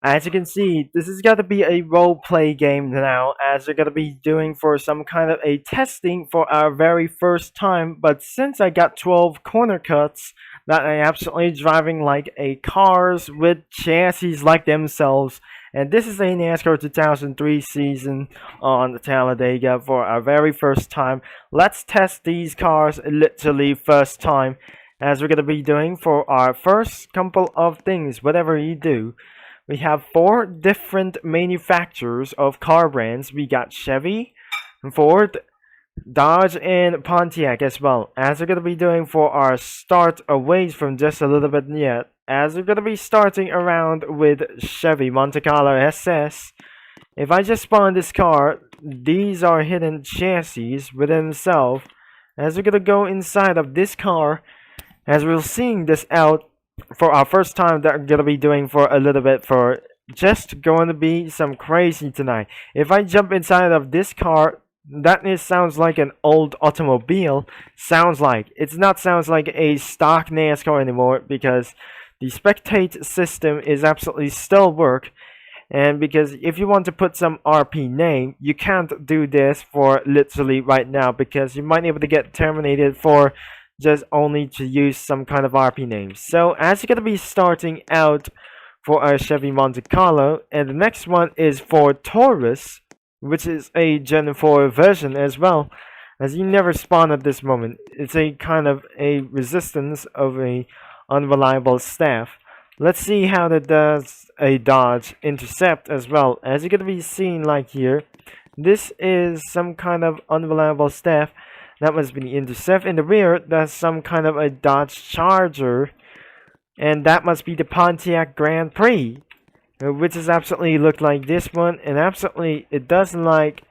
As you can see, this is going to be a role play game now, as we're going to be doing for some kind of a testing for our very first time. But since I got 12 corner cuts, that I absolutely driving like a cars with chassis like themselves. And this is a NASCAR 2003 season on the Talladega for our very first time. Let's test these cars literally first time, as we're going to be doing for our first couple of things, whatever you do. We have 4 different manufacturers of car brands. We got Chevy, Ford, Dodge, and Pontiac as well. As we're going to be doing for our start away from just a little bit yet. As we're going to be starting around with Chevy Monte Carlo SS. If I just spawn this car, these are hidden chassis within themselves. As we're going to go inside of this car, as we're seeing this out, for our first time that we're gonna be doing for a little bit, for just going to be some crazy tonight. If I jump inside of this car, sounds like an old automobile. Sounds like it's not sounds like a stock NASCAR anymore, because the spectate system is absolutely still work. And because if you want to put some RP name, you can't do this for literally right now, because you might be able to get terminated for just only to use some kind of RP name. So as you're going to be starting out for our Chevy Monte Carlo, and the next one is for Taurus, which is a Gen 4 version as well, as you never spawn at this moment. It's a kind of a resistance of a unreliable staff. Let's see how that does a Dodge Intercept as well. As you're going to be seeing like here, this is some kind of unreliable staff. That must be the Intercept. In the rear, that's some kind of a Dodge Charger. And that must be the Pontiac Grand Prix, which is absolutely look like this one. And absolutely, it does like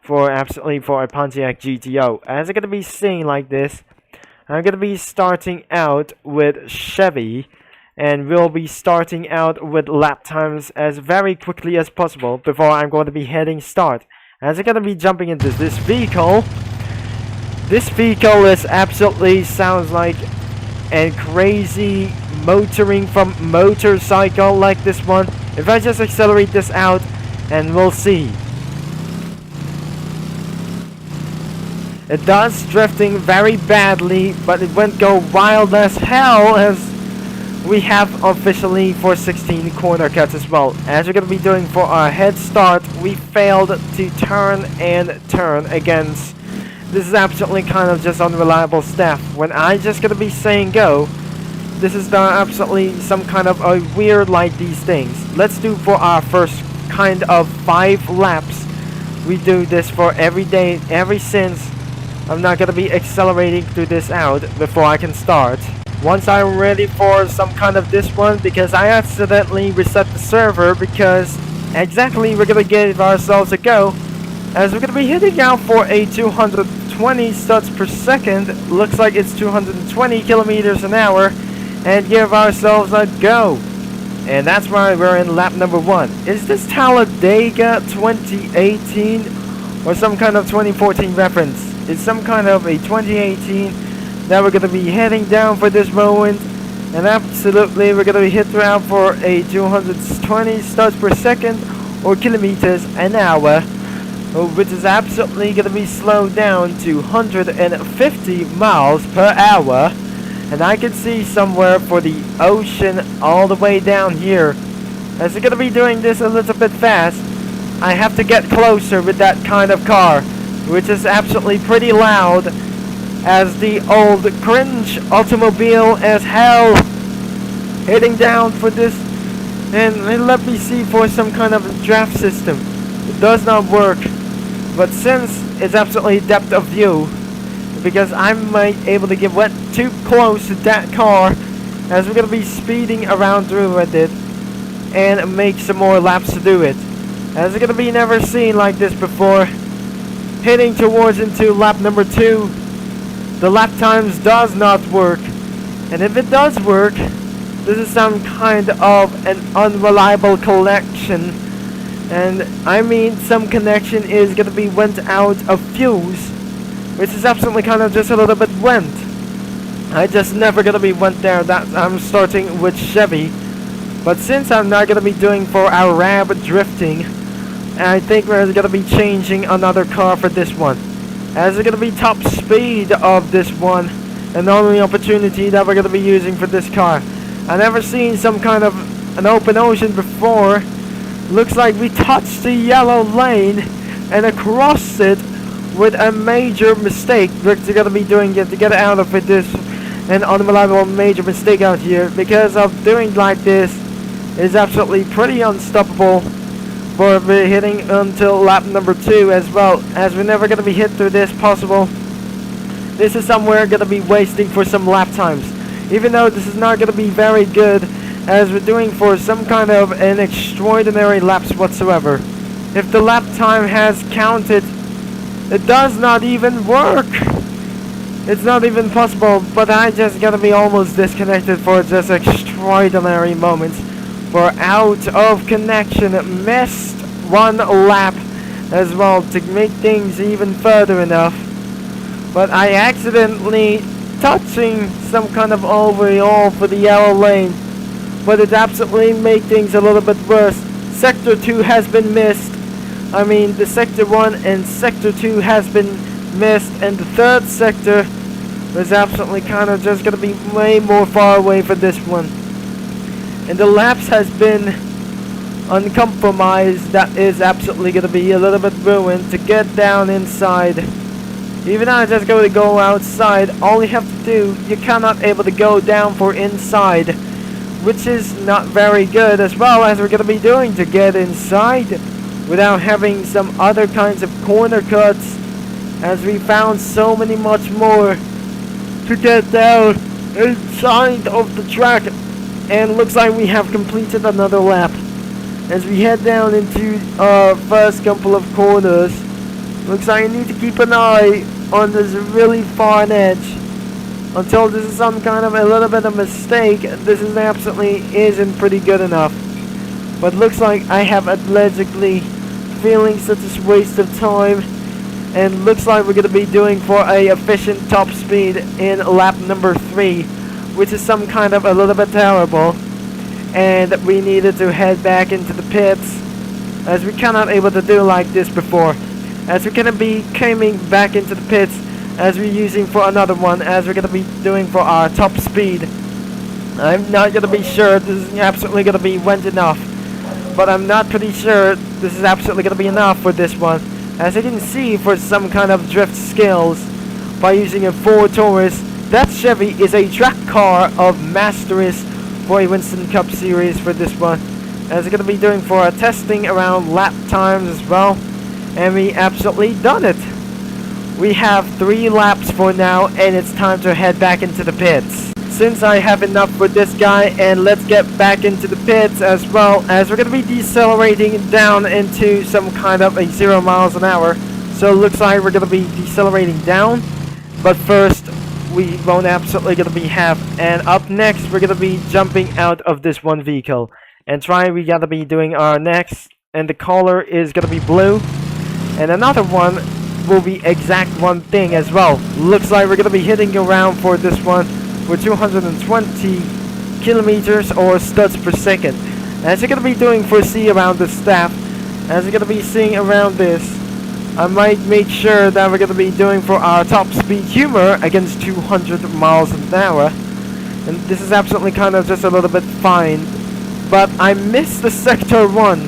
for absolutely for a Pontiac GTO. As I'm going to be seeing like this, I'm going to be starting out with Chevy. And we'll be starting out with lap times as very quickly as possible before I'm going to be heading start. As I'm going to be jumping into this vehicle. This vehicle is absolutely sounds like a crazy motoring from motorcycle like this one. If I just accelerate this out, and we'll see. It does drifting very badly, but it won't go wild as hell, as we have officially for 16 corner cuts as well. As we're going to be doing for our head start, we failed to turn and turn against. This is absolutely kind of just unreliable stuff. When I just gonna be saying go, this is absolutely some kind of a weird like these things. Let's do for our first kind of 5 laps. We do this for every day, ever since. I'm not gonna be accelerating through this out before I can start. Once I'm ready for some kind of this one, because I accidentally reset the server, because exactly we're gonna give ourselves a go. As we're going to be hitting out for a 220 studs per second, looks like it's 220 kilometers an hour, and give ourselves a go. And that's why we're in lap number 1. Is this Talladega 2018 or some kind of 2014 reference? It's some kind of a 2018 that we're going to be heading down for this moment. And absolutely we're going to be hit out for a 220 studs per second or kilometers an hour, which is absolutely going to be slowed down to 150 miles per hour. And I can see somewhere for the ocean all the way down here. As we're going to be doing this a little bit fast, I have to get closer with that kind of car, which is absolutely pretty loud, as the old cringe automobile as hell. Heading down for this, and let me see for some kind of draft system. It does not work. But since it's absolutely depth of view, because I might able to get wet too close to that car, as we're going to be speeding around through with it, and make some more laps to do it. As we're going to be never seen like this before, heading towards into lap number 2, the lap times does not work. And if it does work, this is some kind of an unreliable connection. And I mean some connection is gonna be went out of fuse, which is absolutely kind of just a little bit went. I just never gonna be went there. That I'm starting with Chevy. But since I'm not gonna be doing for our rapid drifting, I think we're gonna be changing another car for this one. As it's gonna be top speed of this one, and the only opportunity that we're gonna be using for this car. I never seen some kind of an open ocean before. Looks like we touched the yellow lane and across it with a major mistake. We're gonna be doing it to get out of it. This an unbelievable major mistake out here, because of doing like this is absolutely pretty unstoppable. For hitting until lap number 2 as well, as we're never gonna be hit through this possible. This is somewhere gonna be wasting for some lap times, even though this is not gonna be very good, as we're doing for some kind of an extraordinary laps whatsoever. If the lap time has counted, it does not even work. It's not even possible, but I just gotta be almost disconnected for just extraordinary moments. For out of connection, missed one lap as well to make things even further enough. But I accidentally touching some kind of overall for the yellow lane, but it absolutely made things a little bit worse. Sector 2 has been missed. I mean, the Sector 1 and Sector 2 has been missed, and the third sector was absolutely kind of just gonna be way more far away for this one. And the laps has been uncompromised. That is absolutely going to be a little bit ruined to get down inside. Even though I just going to go outside, all you have to do, you cannot able to go down for inside, which is not very good, as well as we're going to be doing to get inside without having some other kinds of corner cuts, as we found so many much more to get down inside of the track. And looks like we have completed another lap as we head down into our first couple of corners. Looks like I need to keep an eye on this really far edge until this is some kind of a little bit of mistake. This is absolutely isn't pretty good enough. But looks like I have allegedly feeling such a waste of time, and looks like we're going to be doing for a efficient top speed in lap number 3. Which is some kind of a little bit terrible, and we needed to head back into the pits, as we cannot able to do like this before, as we're gonna be coming back into the pits as we're using for another one, as we're gonna be doing for our top speed. I'm not gonna be sure this is absolutely gonna be went enough, but I'm not pretty sure this is absolutely gonna be enough for this one, as you can see for some kind of drift skills by using a Ford Taurus. That Chevy is a track car of Masteries for a Winston Cup series for this one, as we're going to be doing for our testing around lap times as well, and we absolutely done it. We have 3 laps for now, and it's time to head back into the pits. Since I have enough for this guy, and let's get back into the pits, as well as we're going to be decelerating down into some kind of a 0 miles an hour. So it looks like we're going to be decelerating down, but first we won't absolutely gonna be and up next we're gonna be jumping out of this one vehicle and we gotta be doing our next, and the color is gonna be blue, and another one will be exact one thing as well. Looks like we're gonna be hitting around for this one for 220 kilometers or studs per second, as you're gonna be doing for C around the staff, as you're gonna be seeing around this. I might make sure that we're going to be doing for our top speed humor against 200 miles an hour. And this is absolutely kind of just a little bit fine. But I missed the sector 1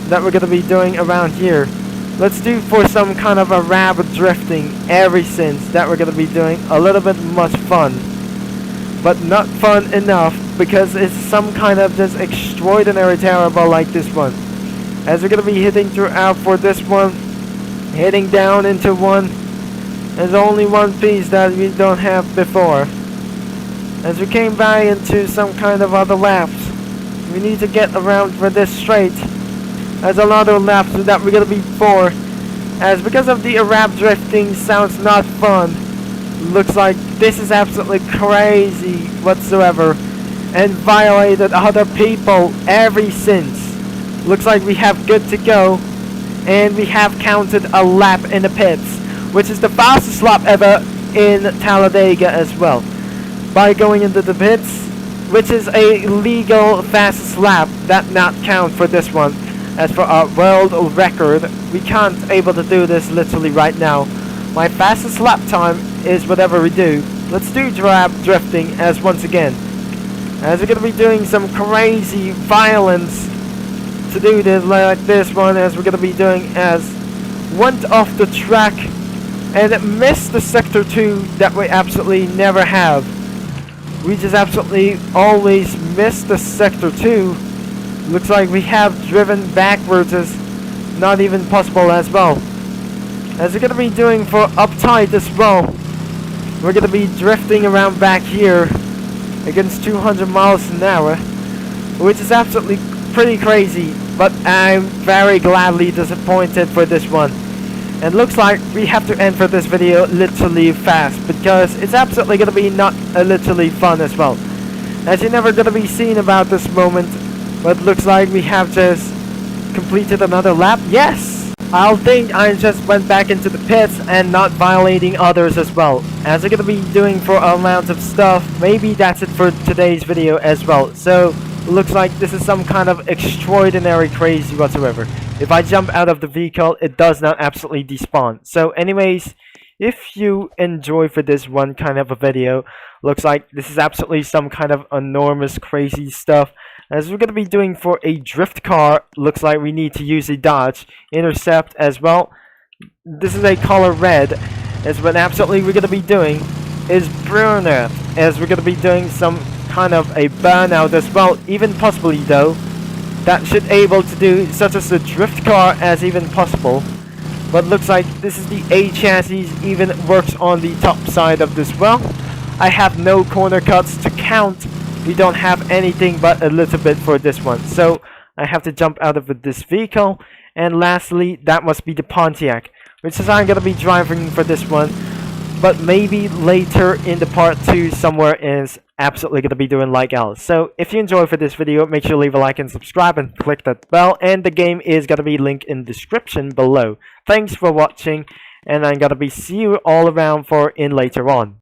that we're going to be doing around here. Let's do for some kind of a rapid drifting every since that we're going to be doing a little bit much fun. But not fun enough, because it's some kind of just extraordinary terrible like this one. As we're going to be hitting throughout for this one. Heading down into one. There's only one piece that we don't have before. As we came by into some kind of other laps, we need to get around for this straight. There's a lot of laps that we're gonna be for, as because of the Arab drifting sounds not fun. Looks like this is absolutely crazy whatsoever, and violated other people every since. Looks like we have good to go. And we have counted a lap in the pits, which is the fastest lap ever in Talladega as well. By going into the pits, which is a legal fastest lap that not count for this one. As for our world record, we can't able to do this literally right now. My fastest lap time is whatever we do. Let's do drifting as once again. As we're gonna be doing some crazy violence to do this like this one, as we're gonna be doing as went off the track and missed the sector 2 that we absolutely never have. We just absolutely always miss the sector 2. Looks like we have driven backwards as not even possible as well. As we're gonna be doing for uptight as well, we're gonna be drifting around back here against 200 miles an hour, which is absolutely pretty crazy, but I'm very gladly disappointed for this one. And looks like we have to end for this video literally fast, because it's absolutely gonna be not literally fun as well, as you're never gonna be seeing about this moment. But looks like we have just completed another lap. Yes! I'll think I just went back into the pits and not violating others as well. As we're gonna be doing for a amount of stuff, maybe that's it for today's video as well. So, looks like this is some kind of extraordinary crazy whatsoever. If I jump out of the vehicle, it does not absolutely despawn. So anyways, if you enjoy for this one kind of a video, looks like this is absolutely some kind of enormous crazy stuff. As we're going to be doing for a drift car, looks like we need to use a Dodge Intercept as well. This is a color red, as what absolutely we're going to be doing is burnout, as we're going to be doing some kind of a burnout as well, even possibly though, that should able to do such as the drift car as even possible. But looks like this is the A chassis, even works on the top side of this well. I have no corner cuts to count. We don't have anything but a little bit for this one, so I have to jump out of this vehicle. And lastly, that must be the Pontiac, which is I'm gonna be driving for this one, but maybe later in the part 2 somewhere is absolutely gonna be doing like else. So if you enjoyed for this video, make sure to leave a like and subscribe and click that bell, and the game is gonna be linked in the description below. Thanks for watching, and I'm gonna be see you all around for in later on.